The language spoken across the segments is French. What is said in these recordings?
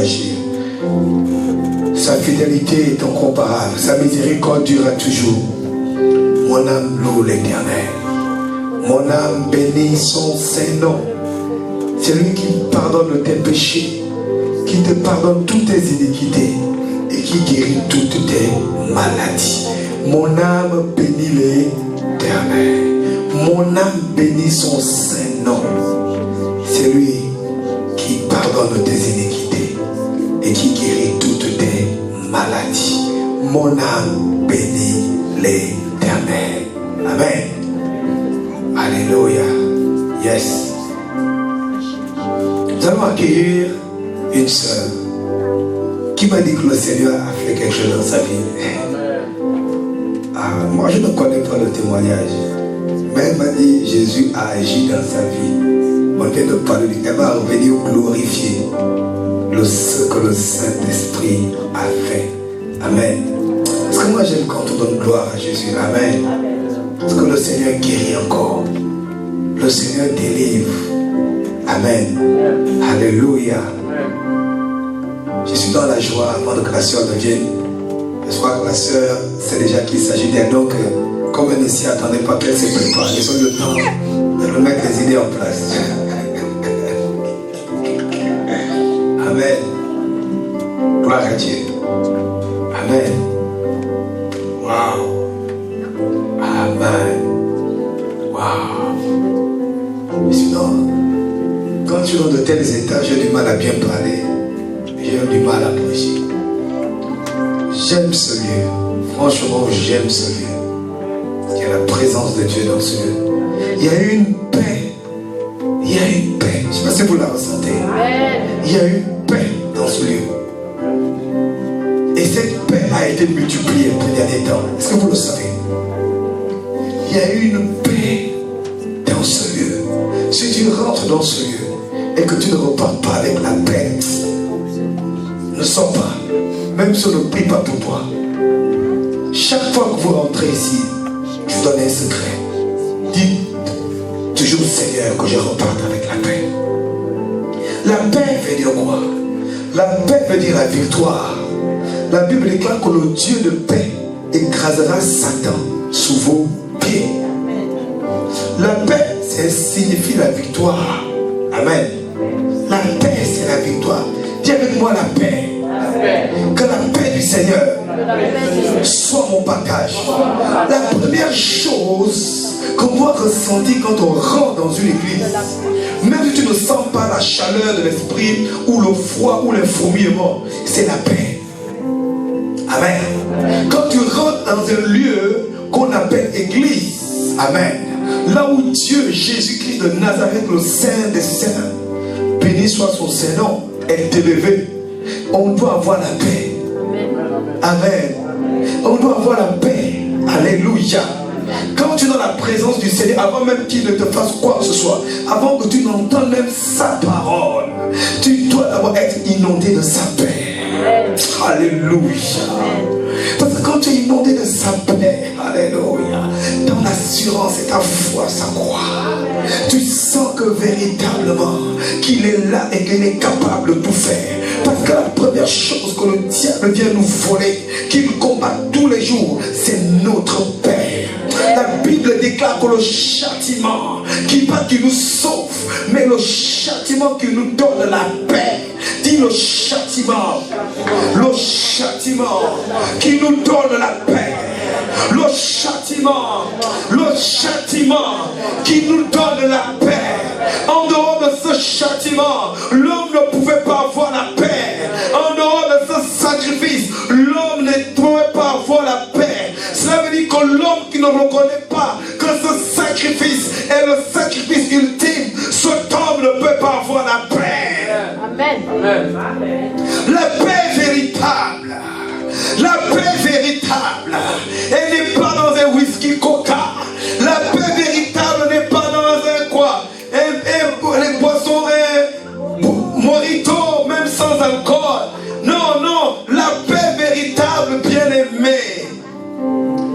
agir. Sa fidélité est incomparable. Sa miséricorde durera toujours. Mon âme loue l'Éternel. Mon âme bénit son Saint-Nom. C'est lui qui pardonne tes péchés, qui te pardonne toutes tes iniquités et qui guérit toutes tes maladies. Mon âme bénit l'Éternel. Mon âme bénit son Saint-Nom. C'est lui qui pardonne tes iniquités et qui guérit toutes tes maladies. Mon âme bénit l'Éternel. Amen. Alléluia. Yes. Nous allons accueillir une sœur qui m'a dit que le Seigneur a fait quelque chose dans sa vie. Ah, moi je ne connais pas le témoignage, mais elle m'a dit Jésus a agi dans sa vie. On vient de parler, elle va revenir glorifier ce que le Saint-Esprit a fait. Amen. Parce que moi j'aime quand on donne gloire à Jésus. Amen. Parce que le Seigneur guérit encore. Le Seigneur délivre. Amen. Alléluia. Je suis dans la joie avant que la sœur ne vienne. Je crois que la sœur sait déjà qu'il s'agit d'elle. Donc, comme elle ne s'y attendait pas qu'elle se prépare, ils ont le temps de remettre les idées en place. Amen. Gloire à Dieu. Amen. Wow. Amen. Wow. Sinon, quand tu es dans de tels états, j'ai du mal à bien parler. J'ai du mal à prêcher. J'aime ce lieu. Franchement, j'aime ce lieu. Il y a la présence de Dieu dans ce lieu. Il y a une paix. Il y a une paix. Je ne sais pas si vous la ressentez. Il y a une paix dans ce lieu. Et cette paix a été multipliée ces derniers temps. Est-ce que vous le savez? Il y a une paix dans ce lieu. Si tu rentres dans ce lieu et que tu ne repars pas avec la paix, ne sors pas. Même si on ne prie pas pour toi. Chaque fois que vous rentrez ici, je vous donne un secret. Dites toujours Seigneur que je reparte avec la paix. La paix veut dire quoi? La paix veut dire la victoire. La Bible déclare que le Dieu de paix écrasera Satan sous vos pieds. La paix, ça signifie la victoire. Amen. La paix, c'est la victoire. Dis avec moi la paix. Que la paix du Seigneur soit mon partage. La première chose qu'on doit ressentir quand on rentre dans une église, même si tu ne sens pas la chaleur de l'esprit ou le froid ou le fourmillement, c'est la paix. Amen. Quand tu rentres dans un lieu qu'on appelle église, amen, là où Dieu, Jésus-Christ de Nazareth, le Saint des Saints, béni soit son Saint-Nom, est élevé, on doit avoir la paix. Amen. On doit avoir la paix. Alléluia. Quand tu es dans la présence du Seigneur, avant même qu'il ne te fasse quoi que ce soit, avant que tu n'entendes même sa parole, tu dois d'abord être inondé de sa paix. Alléluia. Parce que quand tu es inondé de sa paix, alléluia, ton assurance et ta foi s'accroît. Tu sens que véritablement qu'il est là et qu'il est capable de tout faire. Parce que la première chose que le diable vient nous voler, qu'il combat tous les jours, c'est notre paix. La Bible déclare que le châtiment qui nous sauve, mais le châtiment qui nous donne la paix. Dis le châtiment qui nous donne la paix. Le châtiment qui nous donne la paix. En dehors de ce châtiment, l'homme ne pouvait pas avoir la paix. En dehors de ce sacrifice, l'homme ne pouvait pas avoir la paix. Cela veut dire que l'homme qui ne reconnaît pas que ce sacrifice est le sacrifice ultime, cet homme ne peut pas avoir la paix. Amen. La paix véritable. La paix véritable, elle n'est pas dans un whisky coca. La paix véritable n'est pas dans un quoi, les boissons mojito, même sans alcool. Non, la paix véritable, bien aimée,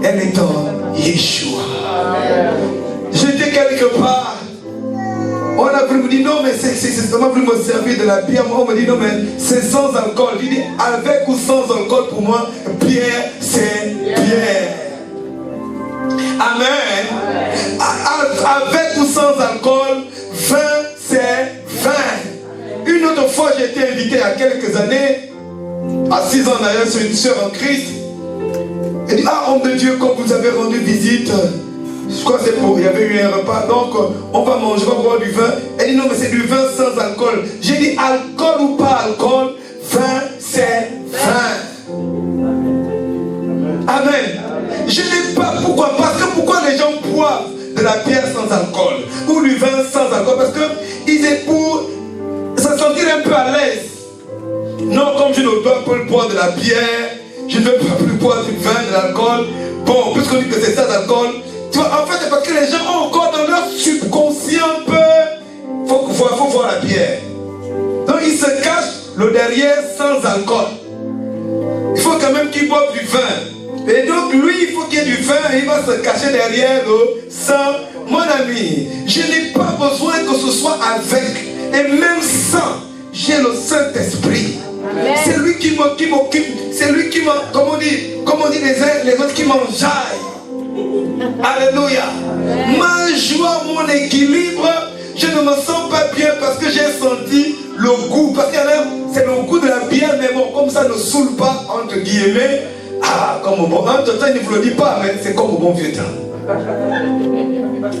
elle est en Yeshua. J'étais quelque part, on On a voulu me dire non, mais on a voulu me servir de la bière. Moi, on me dit non, mais c'est sans alcool. Je dis avec ou sans alcool, pour moi, bière, c'est bière. Amen. Avec ou sans alcool, vin, c'est vin. Une autre fois, j'ai été invité il y a quelques années, à 6 ans d'ailleurs, sur une sœur en Christ. Elle dit, ah, homme de Dieu, comme vous avez rendu visite, je crois que c'est pour, il y avait eu un repas, donc on va manger, on va boire du vin. Elle dit, non, mais c'est du vin sans alcool. J'ai dit, alcool ou pas alcool, vin, c'est vin. Amen. Je n'ai pas pourquoi. Parce que pourquoi les gens boivent de la bière sans alcool ou du vin sans alcool? Parce que ils est pour se sentir un peu à l'aise. Non, comme je ne dois pas boire de la bière, je ne veux pas plus boire du vin, de l'alcool. Bon, puisqu'on dit que c'est sans alcool, tu vois, en fait, c'est parce que les gens ont encore dans leur subconscient un peu. Faut voir la bière. Donc ils se cachent le derrière sans alcool. Il faut quand même qu'ils boivent du vin. Et donc lui, il faut qu'il y ait du vin et il va se cacher derrière le sang. Mon ami, je n'ai pas besoin que ce soit avec et même sans. J'ai le Saint-Esprit. C'est lui qui m'occupe. C'est lui qui m'a, comme on dit les autres qui m'enjaillent. Alléluia. Ma joie, mon équilibre, je ne me sens pas bien parce que j'ai senti le goût. Parce que c'est le goût de la bière, mais bon, comme ça ne saoule pas, entre guillemets. Ah, comme au bon. Entre-temps, il ne vous le dit pas, mais c'est comme au bon vieux temps.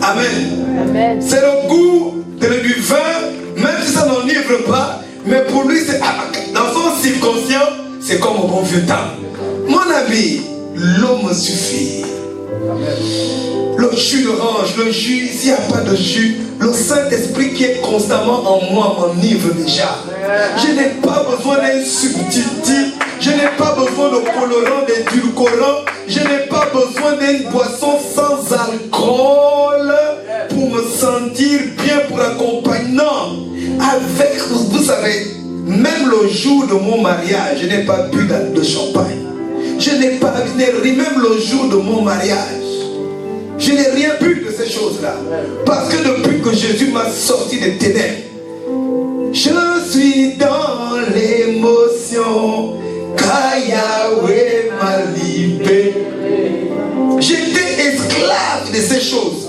Amen. C'est le goût du vin, même si ça n'enivre pas, mais pour lui, c'est, dans son subconscient, c'est comme au bon vieux temps. Mon ami, l'eau me suffit. Le jus d'orange, le jus, s'il n'y a pas de jus, le Saint-Esprit qui est constamment en moi m'enivre déjà. Je n'ai pas besoin d'un substitut, je n'ai pas besoin de colorant, d'édulcorant, je n'ai pas besoin d'une boisson sans alcool pour me sentir bien, pour accompagner. Non, avec, vous savez, même le jour de mon mariage, je n'ai pas bu de champagne. Je n'ai pas, même le jour de mon mariage, je n'ai rien bu de ces choses-là. Parce que depuis que Jésus m'a sorti des ténèbres, je suis dans l'émotion, car Yahweh m'a libéré. J'étais esclave de ces choses.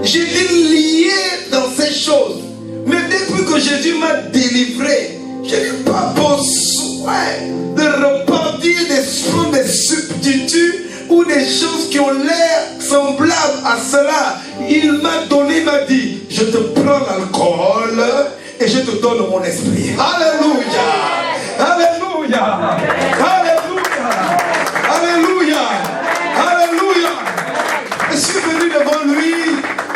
J'étais lié dans ces choses. Mais depuis que Jésus m'a délivré, je n'ai pas besoin de repartir des substituts ou des choses qui ont l'air semblables à cela. Il m'a donné, il m'a dit, je te prends l'alcool et je te donne mon esprit. Alléluia. Alléluia. Alléluia. Alléluia. Alléluia. Je suis venu devant lui,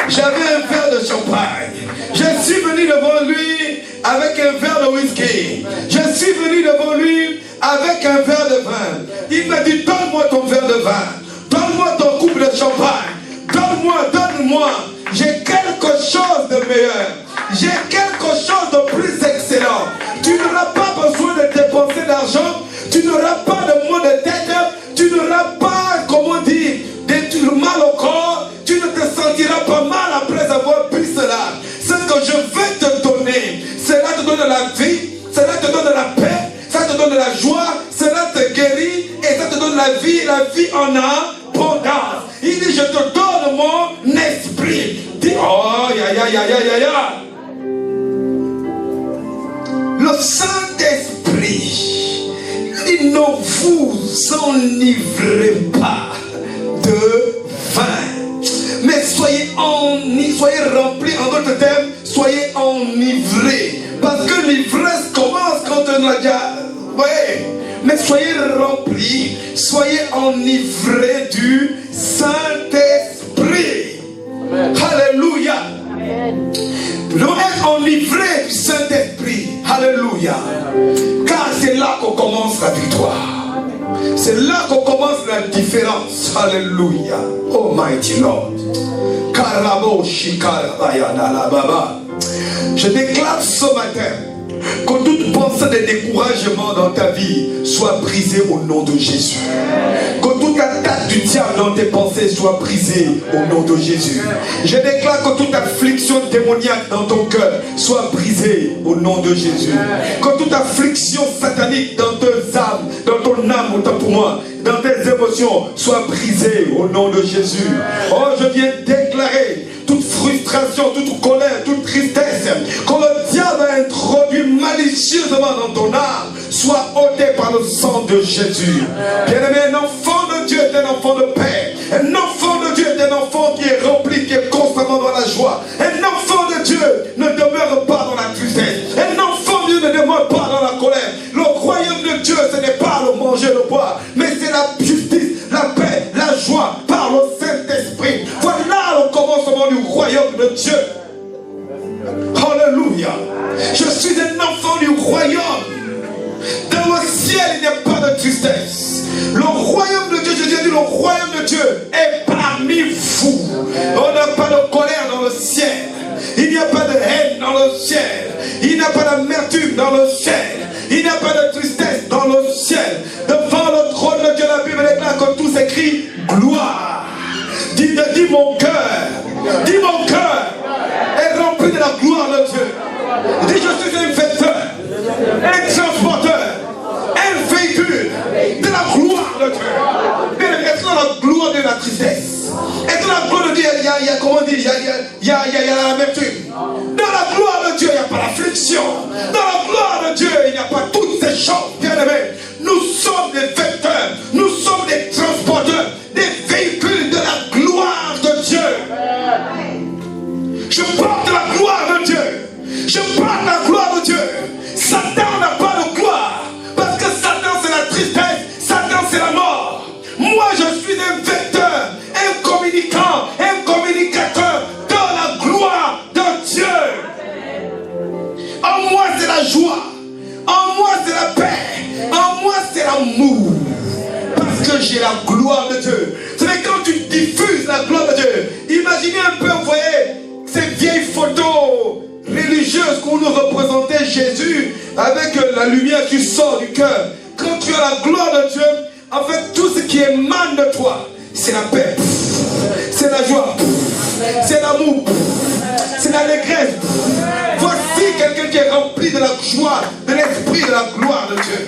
j'avais un verre de champagne. Je suis venu devant lui avec un verre de whisky. Je suis venu devant lui avec un verre de vin. Il m'a dit, donne-moi ton verre de vin. Donne-moi ton coupe de champagne. Donne-moi. J'ai quelque chose de meilleur. J'ai quelque chose de plus excellent. Tu n'auras pas besoin de dépenser d'argent. Tu n'auras pas de maux de tête. Tu n'auras pas, comment dire, du mal au corps. Tu ne te sentiras pas mal après avoir bu cela. Ce que je vais te donner, cela te donne la vie, cela te donne la paix, ça te donne la joie, cela te guérit et ça te donne la vie en abondance. Il dit, je te donne mon esprit. Dis, oh, ya. Le Saint-Esprit, il dit, ne vous enivrez pas de vin, mais soyez remplis, en d'autres termes, soyez enivrés. Parce que l'ivresse commence quand on a déjà... Ouais. Mais soyez remplis, soyez enivrés du Saint-Esprit. Alléluia. Nous être enivrés du Saint-Esprit. Alléluia. Car c'est là qu'on commence la victoire. C'est là qu'on commence la différence. Alléluia. Oh mighty Lord. Je déclare ce matin que toute pensée de découragement dans ta vie soit brisée au nom de Jésus. Que toute toute attaque du diable dans tes pensées soit brisée au nom de Jésus. Je déclare que toute affliction démoniaque dans ton cœur soit brisée au nom de Jésus. Que toute affliction satanique dans tes âmes, dans ton âme, autant pour moi, dans tes émotions soit brisée au nom de Jésus. Oh, je viens déclarer toute frustration, toute colère, toute tristesse que le diable a introduit malicieusement dans ton âme soit ôté par le sang de Jésus. Bien-aimé, un enfant de Dieu est un enfant de paix. Un enfant de Dieu est un enfant qui est rempli, qui est constamment dans la joie. Un enfant de Dieu ne demeure pas dans la tristesse. Un enfant de Dieu ne demeure pas dans la colère. Le royaume de Dieu, ce n'est pas le manger, le boire, mais c'est la justice, la paix, la joie par le Saint-Esprit. Voilà le commencement du royaume de Dieu. Alléluia. Je suis un enfant du royaume. Dans le ciel, il n'y a pas de tristesse. Le royaume de Dieu, Jésus a dit, le royaume de Dieu est parmi vous. On n'a pas de colère dans le ciel. Il n'y a pas de haine dans le ciel. Il n'y a pas d'amertume dans le ciel. Il n'y a pas de tristesse dans le ciel. Devant le trône de Dieu, la Bible déclare que tout s'écrit gloire. Dis mon cœur. Dis mon cœur est rempli de la gloire de Dieu. Dis je suis un vecteur, un transporteur, un véhicule de la gloire de Dieu. Mais est-ce que dans la gloire de la tristesse? Est-ce que dans la gloire de Dieu, il y a comment dire, il y a l'amertume? Dans la gloire de Dieu, il n'y a pas l'affliction. Dans la gloire de Dieu, il n'y a pas toutes ces choses, bien aimés. Nous sommes des vecteurs, nous sommes des transporteurs, des véhicules de la gloire de Dieu. Je porte la gloire de Dieu. Je porte la gloire de Dieu. Satan n'a pas de gloire. Parce que Satan c'est la tristesse. Satan c'est la mort. Moi je suis un vecteur, un communicant, un communicateur dans la gloire de Dieu. En moi c'est la joie. En moi c'est la paix. En moi c'est l'amour. Parce que j'ai la gloire de Dieu. Vous savez, quand tu diffuses la gloire de Dieu, imaginez un peu, vous voyez, ces vieilles photos religieuses qu'on nous représentait Jésus avec la lumière qui sort du cœur. Quand tu as la gloire de Dieu, en fait, tout ce qui émane de toi, c'est la paix, c'est la joie, c'est l'amour, c'est l'allégresse. Voici quelqu'un qui est rempli de la joie, de l'esprit, de la gloire de Dieu.